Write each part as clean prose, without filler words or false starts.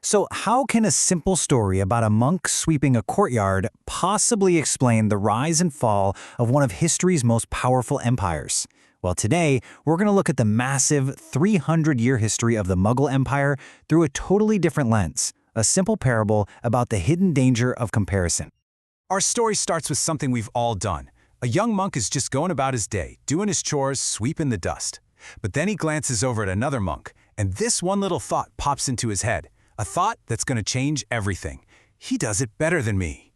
So how can a simple story about a monk sweeping a courtyard possibly explain the rise and fall of one of history's most powerful empires? Well, today, we're going to look at the massive 300-year history of the Mughal Empire through a totally different lens, a simple parable about the hidden danger of comparison. Our story starts with something we've all done. A young monk is just going about his day, doing his chores, sweeping the dust. But then he glances over at another monk, and this one little thought pops into his head. A thought that's going to change everything. He does it better than me.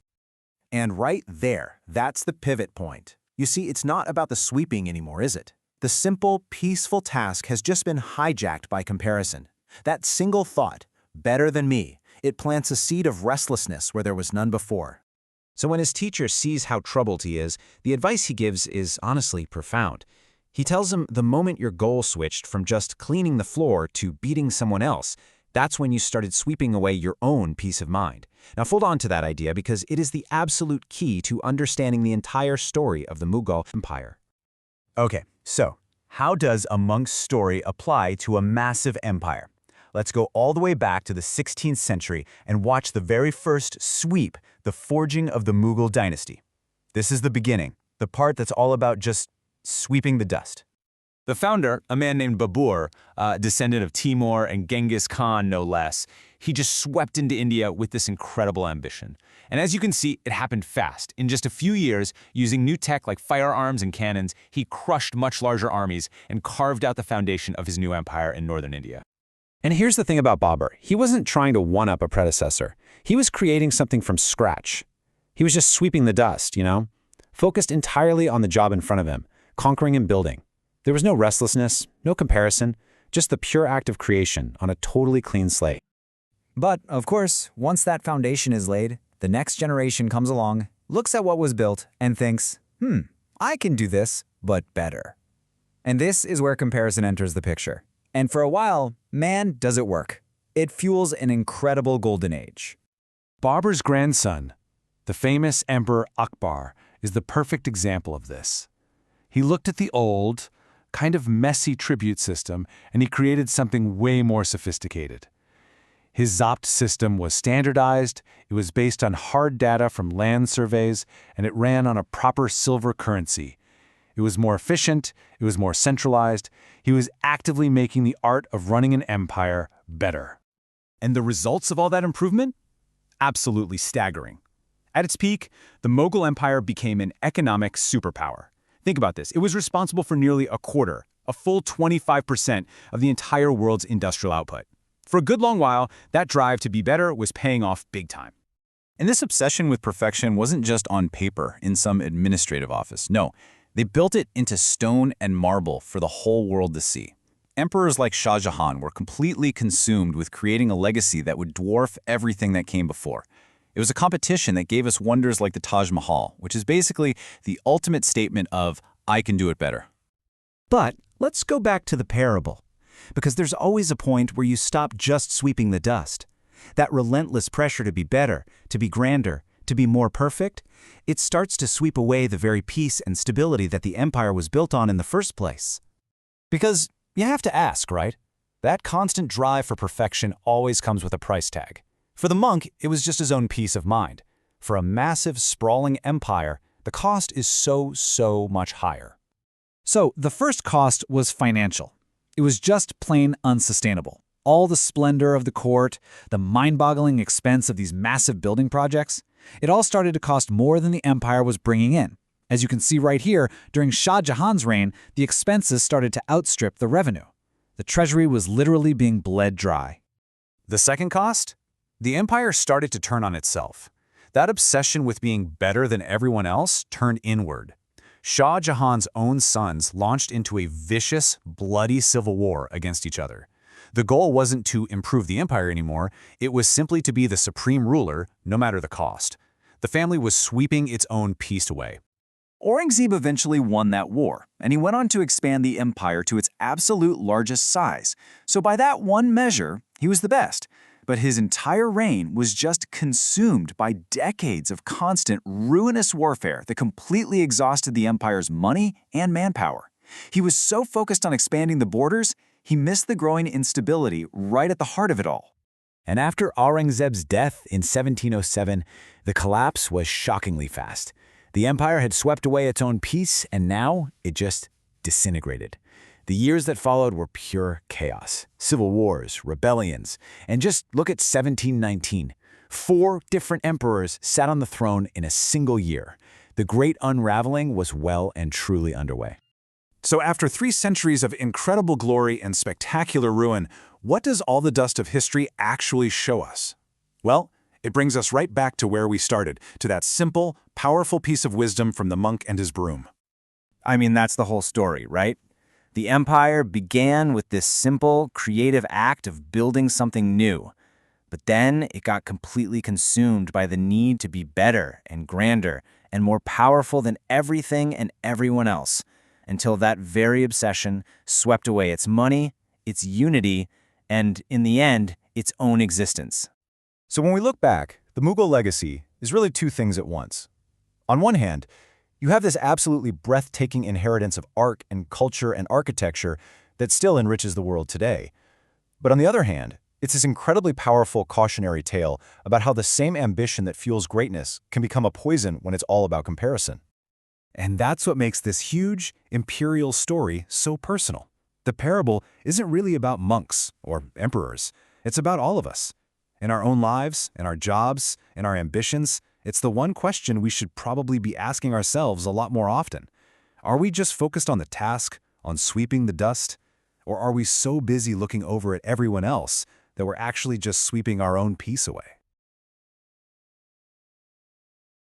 And right there, that's the pivot point. You see, it's not about the sweeping anymore, is it? The simple, peaceful task has just been hijacked by comparison. That single thought, better than me, it plants a seed of restlessness where there was none before. So when his teacher sees how troubled he is, the advice he gives is honestly profound. He tells him the moment your goal switched from just cleaning the floor to beating someone else, that's when you started sweeping away your own peace of mind. Now hold on to that idea because it is the absolute key to understanding the entire story of the Mughal Empire. Okay, so how does a monk's story apply to a massive empire? Let's go all the way back to the 16th century and watch the very first sweep, the forging of the Mughal dynasty. This is the beginning, the part that's all about just sweeping the dust. The founder, a man named Babur, descendant of Timur and Genghis Khan no less, he just swept into India with this incredible ambition. And as you can see, it happened fast. In just a few years, using new tech like firearms and cannons, he crushed much larger armies and carved out the foundation of his new empire in northern India. And here's the thing about Babur. He wasn't trying to one-up a predecessor. He was creating something from scratch. He was just sweeping the dust, focused entirely on the job in front of him, conquering and building. There was no restlessness, no comparison, just the pure act of creation on a totally clean slate. But, of course, once that foundation is laid, the next generation comes along, looks at what was built, and thinks, I can do this, but better. And this is where comparison enters the picture. And for a while, man, does it work. It fuels an incredible golden age. Babur's grandson, the famous Emperor Akbar, is the perfect example of this. He looked at the old, kind of messy tribute system, and he created something way more sophisticated. His Zapt system was standardized, it was based on hard data from land surveys, and it ran on a proper silver currency. It was more efficient, it was more centralized, he was actively making the art of running an empire better. And the results of all that improvement? Absolutely staggering. At its peak, the Mughal Empire became an economic superpower. Think about this. It was responsible for nearly a quarter, a full 25% of the entire world's industrial output. For a good long while, that drive to be better was paying off big time. And this obsession with perfection wasn't just on paper in some administrative office. No, they built it into stone and marble for the whole world to see. Emperors like Shah Jahan were completely consumed with creating a legacy that would dwarf everything that came before. It was a competition that gave us wonders like the Taj Mahal, which is basically the ultimate statement of, I can do it better. But let's go back to the parable, because there's always a point where you stop just sweeping the dust. That relentless pressure to be better, to be grander, to be more perfect, it starts to sweep away the very peace and stability that the empire was built on in the first place. Because you have to ask, right? That constant drive for perfection always comes with a price tag. For the monk, it was just his own peace of mind. For a massive, sprawling empire, the cost is so much higher. So the first cost was financial. It was just plain unsustainable. All the splendor of the court, the mind-boggling expense of these massive building projects, it all started to cost more than the empire was bringing in. As you can see right here, during Shah Jahan's reign, the expenses started to outstrip the revenue. The treasury was literally being bled dry. The second cost? The empire started to turn on itself. That obsession with being better than everyone else turned inward. Shah Jahan's own sons launched into a vicious, bloody civil war against each other. The goal wasn't to improve the empire anymore, it was simply to be the supreme ruler, no matter the cost. The family was sweeping its own peace away. Aurangzeb eventually won that war, and he went on to expand the empire to its absolute largest size. So by that one measure, he was the best. But his entire reign was just consumed by decades of constant, ruinous warfare that completely exhausted the empire's money and manpower. He was so focused on expanding the borders, he missed the growing instability right at the heart of it all. And after Aurangzeb's death in 1707, the collapse was shockingly fast. The empire had swept away its own peace, and now it just disintegrated. The years that followed were pure chaos. Civil wars, rebellions, and just look at 1719. 4 different emperors sat on the throne in a single year. The great unraveling was well and truly underway. So after 3 centuries of incredible glory and spectacular ruin, what does all the dust of history actually show us? Well, it brings us right back to where we started, to that simple, powerful piece of wisdom from the monk and his broom. I mean, that's the whole story, right? The empire began with this simple, creative act of building something new. But then it got completely consumed by the need to be better and grander and more powerful than everything and everyone else, until that very obsession swept away its money, its unity, and, in the end, its own existence. So when we look back, the Mughal legacy is really 2 things at once. On one hand, you have this absolutely breathtaking inheritance of art and culture and architecture that still enriches the world today. But on the other hand, it's this incredibly powerful cautionary tale about how the same ambition that fuels greatness can become a poison when it's all about comparison. And that's what makes this huge, imperial story so personal. The parable isn't really about monks or emperors. It's about all of us. In our own lives, in our jobs, in our ambitions, it's the one question we should probably be asking ourselves a lot more often. Are we just focused on the task, on sweeping the dust? Or are we so busy looking over at everyone else that we're actually just sweeping our own peace away?